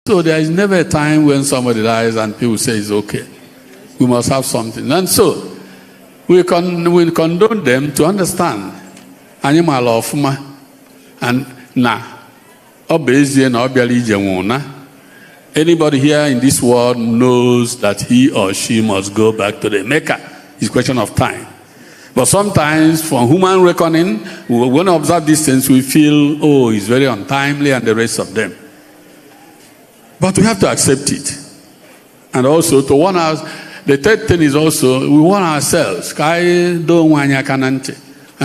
So there is never a time when somebody dies and people say it's okay. We must have something. And so we condone them to understand. Animal of and anybody here in this world knows that he or she must go back to the Mecca. It's a question of time. But sometimes, from human reckoning, when we observe these things, we feel, oh, it's very untimely and the rest of them. But we have to accept it. And also to warn us, the third thing is also, we warn ourselves. And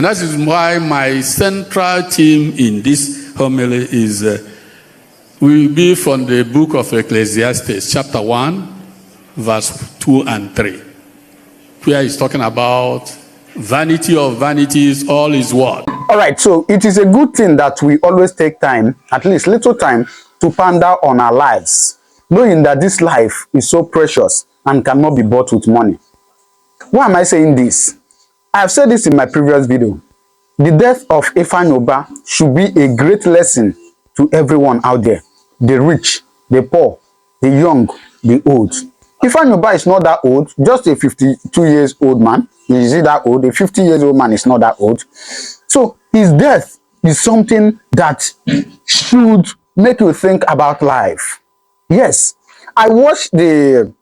that is why my central theme in this homily is, will be from the book of Ecclesiastes, chapter 1, verse 2 and 3. Where he's talking about vanity of vanities, all is what? All right, so it is a good thing that we always take time, at least little time, to ponder on our lives, knowing that this life is so precious and cannot be bought with money. Why am I saying this? I have said this in my previous video. The death of Ifeanyi Uba should be a great lesson to everyone out there. The rich, the poor, the young, the old. Ifeanyi Uba is not that old, just a 52 years old man. Is he that old? A 50 years old man is not that old. So his death is something that should make you think about life. Yes, I watched the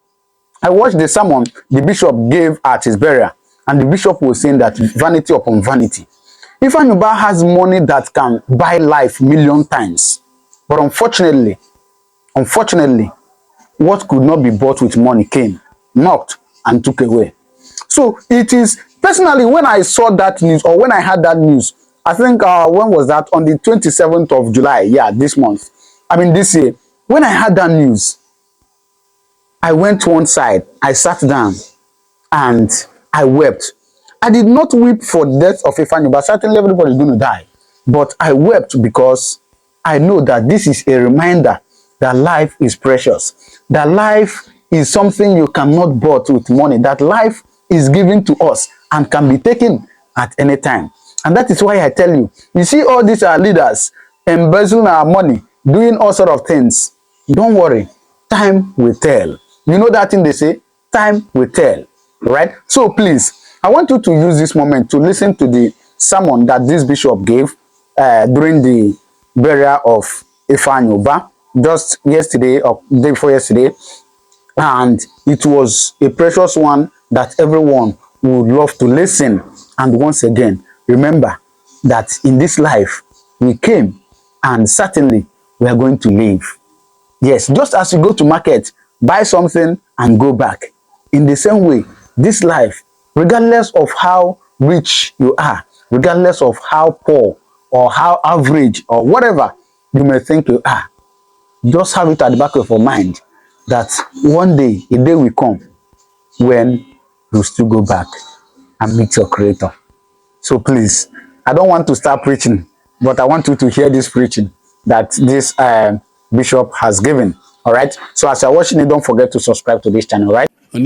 sermon the bishop gave at his burial, and the bishop was saying that vanity upon vanity. Ifeanyi Uba has money that can buy life million times, but unfortunately, what could not be bought with money came, knocked, and took away. So it is, personally, when I saw that news, or when I had that news, I think, when was that? On the 27th of July, yeah, this month. I mean, this year. When I had that news, I went to one side, I sat down, and I wept. I did not weep for the death of Ifeanyi Uba. Certainly everybody is going to die. But I wept because I know that this is a reminder that life is precious. That life is something you cannot buy with money. That life is given to us and can be taken at any time. And that is why I tell you, you see all these leaders embezzling our money, doing all sort of things. Don't worry, time will tell. You know that thing they say, time will tell, right? So please, I want you to use this moment to listen to the sermon that this bishop gave during the burial of Ifeanyi Uba, just yesterday or day before yesterday. And it was a precious one that everyone would love to listen. And once again, remember that in this life, we came and certainly we are going to live. Yes, just as you go to market, buy something and go back. In the same way, this life, regardless of how rich you are, regardless of how poor or how average or whatever you may think you are, just have it at the back of your mind that one day, a day will come when you still go back and meet your creator. So please, I don't want to start preaching, but I want you to hear this preaching that this bishop has given. All right. So as you're watching it, don't forget to subscribe to this channel, right? And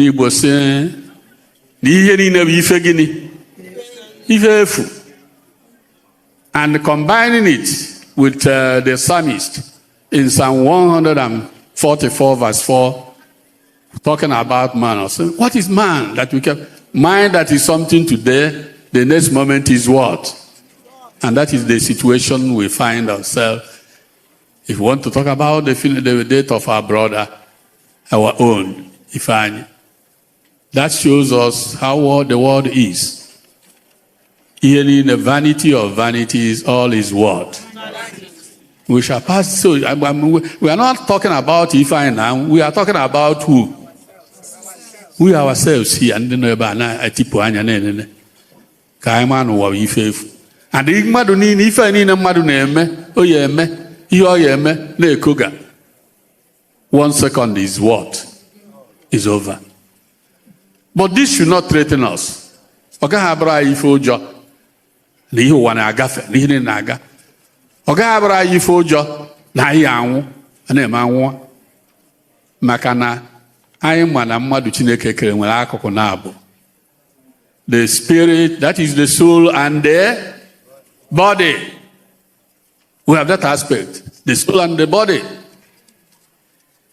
combining it with the psalmist in Psalm 144 verse 4, talking about man. So what is man that we can? Mind that is something today, the next moment is what? And that is the situation we find ourselves. If we want to talk about the death of our brother, our own, Ifeanyi, that shows us how the world is. Here in the vanity of vanities, all is what? We shall pass. So we are not talking about Ifeanyi now. We are talking about who? We ourselves here. And the Igmadu ni Ifeanyi na madu na-eme, oye eme, ihe oye eme na-ekoga. 1 second is what? Is over. But this should not threaten us. Oga habra ife ụjọ na ihe ụwa na-agafe, na ihe na-aga. Oga habra ife ụjọ na ihe anwụ, na-eme anwụ. Maka na anyị ma na mmadụ Chineke kere nwere akụkụ na-abụ. The spirit, that is the soul, and the body. We have that aspect, the soul and the body.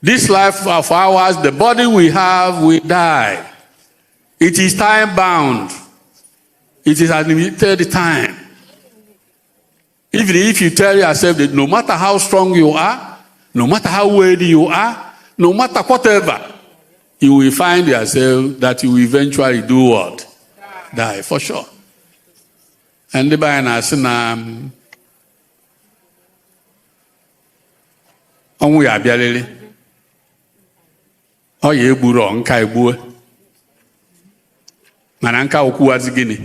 This life of ours, the body we have, will die. It is time bound. It is a limited time. Even if you tell yourself that no matter how strong you are, no matter how worthy you are, no matter whatever, you will find yourself that you will eventually do what? Die, for sure. And the Bible says, ọnwụ ya abịarịrị ọ ya egburu nka egbue mana nka okwuwazi gịnị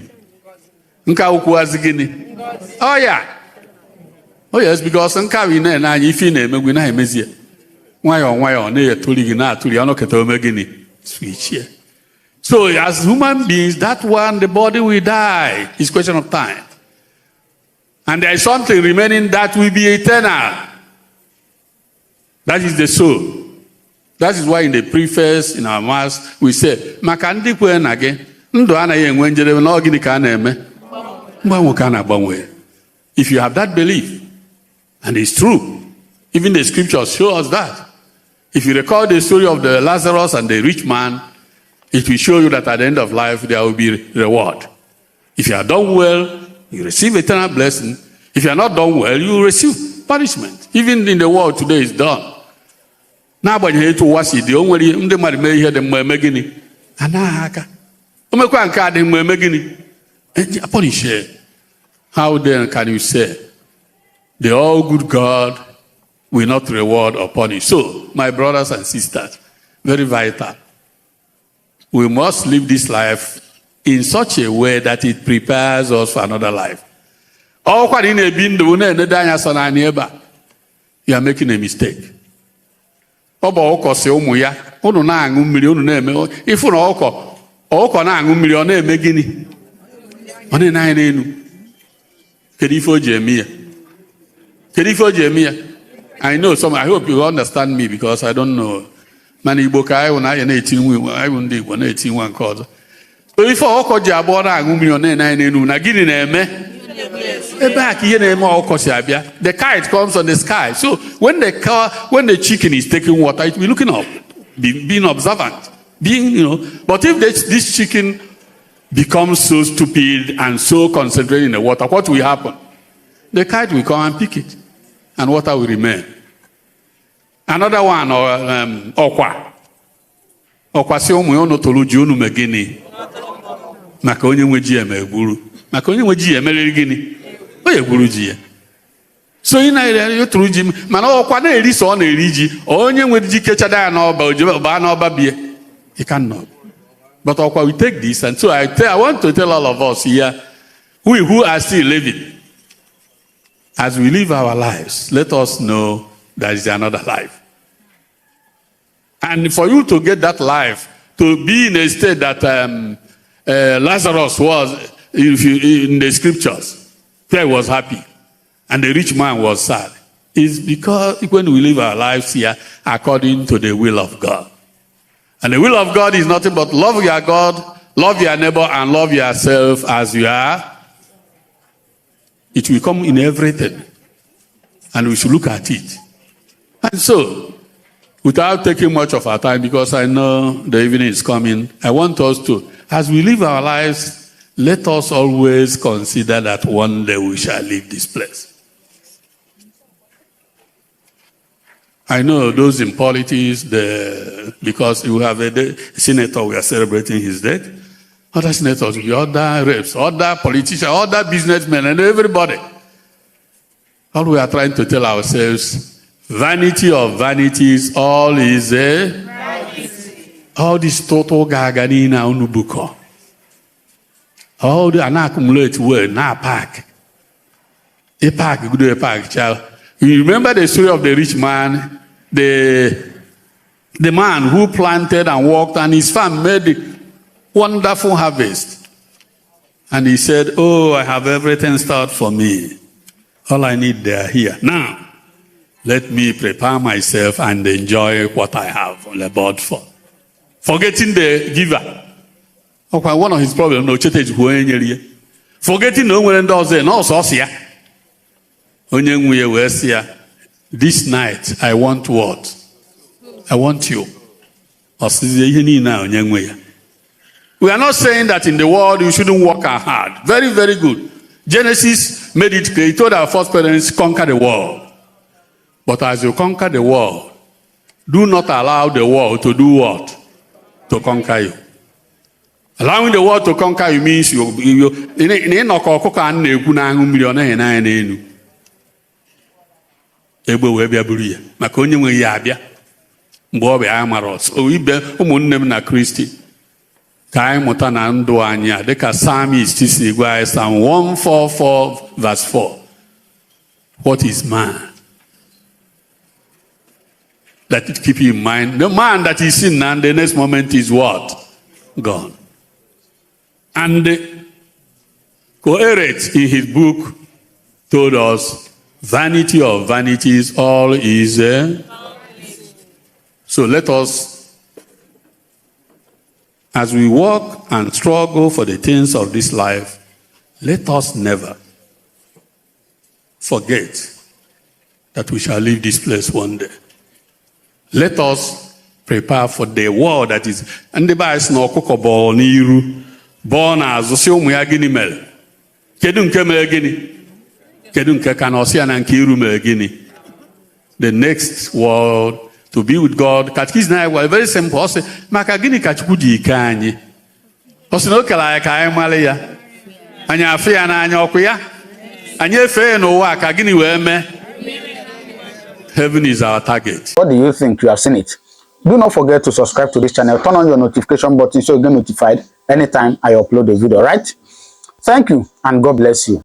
oh yes, because nka wi na anya ife na-emegwu na emezie nwayọọ na-etuli gị na-atuli ọnụ keta ome gịnị switch here. So as human beings, that one, the body will die. It's a question of time. And there is something remaining that will be eternal. That is the soul. That is why in the preface, in our mass, we say, maka ndị kwe na gị, ndụ anaghị enwe njedebe na ọ gịnị ka a na-eme? Mgbanwe ka a na-agbanwe. If you have that belief, and it's true, even the scriptures show us that. If you recall the story of the Lazarus and the rich man, it will show you that at the end of life, there will be reward. If you are done well, you receive eternal blessing. If you are not done well, you will receive punishment. Even in the world today, it's done. N'agbanyeghị etu ụwa si dị, o nwere ndị mmadụ mee ihe dị mma eme gịnị? Anaghị aka. O mekwa nke a dị mma eme gịnị? Punish. How then can you say the all good God will not reward or punish? So, my brothers and sisters, very vital. We must live this life in such a way that it prepares us for another life. You are making a mistake. If I know some, I hope you understand me because I don't know. Mani Bokai when I 18 I won't do 18 cause. So if I call Jabora and the kite comes on the sky. So when the chicken is taking water, it will be looking up, being observant, But if this chicken becomes so stupid and so concentrated in the water, what will happen? The kite will come and pick it, and water will remain. Another one, Okwa. Okwa si ụmụ ya ọnụ tolu ji unu megini. Maka onye nwe ji eme egburu. Maka onye nwe ji emeriri gịnị? O egburu ji ya. So ị na-ere ya tolu ji, mana ọkwa na-eri so ọ na-eri ji. Onye nwe ji kechada ya n'ọba, ojibe ba n'ọba bie. He cannot. But Okwa, we take this, and so I want to tell all of us here, we who are still living, as we live our lives, let us know there is another life. And for you to get that life, to be in a state that Lazarus was in the scriptures, where he was happy, and the rich man was sad, is because when we live our lives here according to the will of God. And the will of God is nothing but love your God, love your neighbor, and love yourself as you are. It will come in everything. And we should look at it. And so, without taking much of our time, because I know the evening is coming, I want us to, as we live our lives, let us always consider that one day we shall leave this place. I know those in politics, because you have a senator, we are celebrating his death. Other senators, other reps, other politicians, other businessmen, and everybody. All we are trying to tell ourselves, vanity of vanities, all is a vanity. All this total gaganina unubuko. All the accumulate word, na pack. A pack, good a pack, child. You remember the story of the rich man, the man who planted and worked, and his farm made a wonderful harvest. And he said, oh, I have everything stored for me. All I need, they are here. Now, let me prepare myself and enjoy what I have labored for. Forgetting the giver. Okay, one of his problems, no chete is forgetting no one does it, no sosia. This night, I want what? I want you. We are not saying that in the world you shouldn't work hard. Very, very good. Genesis made it clear. He told our first parents, conquer the world. But as you conquer the world, do not allow the world to do what? To conquer you. Allowing the world to conquer you means you Psalm 144 verse 4. What is man? Let it keep you in mind. The man that is in and the next moment is what? Gone. And Koheret in his book told us, vanity of vanities, all is So let us, as we walk and struggle for the things of this life, let us never forget that we shall leave this place one day. Let us prepare for the world that is. And the Bible no kokobo niru born as umu ya gini mel. Kedun kemel gini. Kedun ke kanosia na nkiru mel gini. The next world to be with God. Katkis na well very simple. Ose maka gini kachukudi ikanyi. Ose no kala ya male ya. Anya afia na anya okuya. Anya fe no wa ka gini we me. Heaven is our target. What do you think? You have seen it. Do not forget to subscribe to this channel. Turn on your notification button so you get notified anytime I upload a video, right? Thank you and God bless you.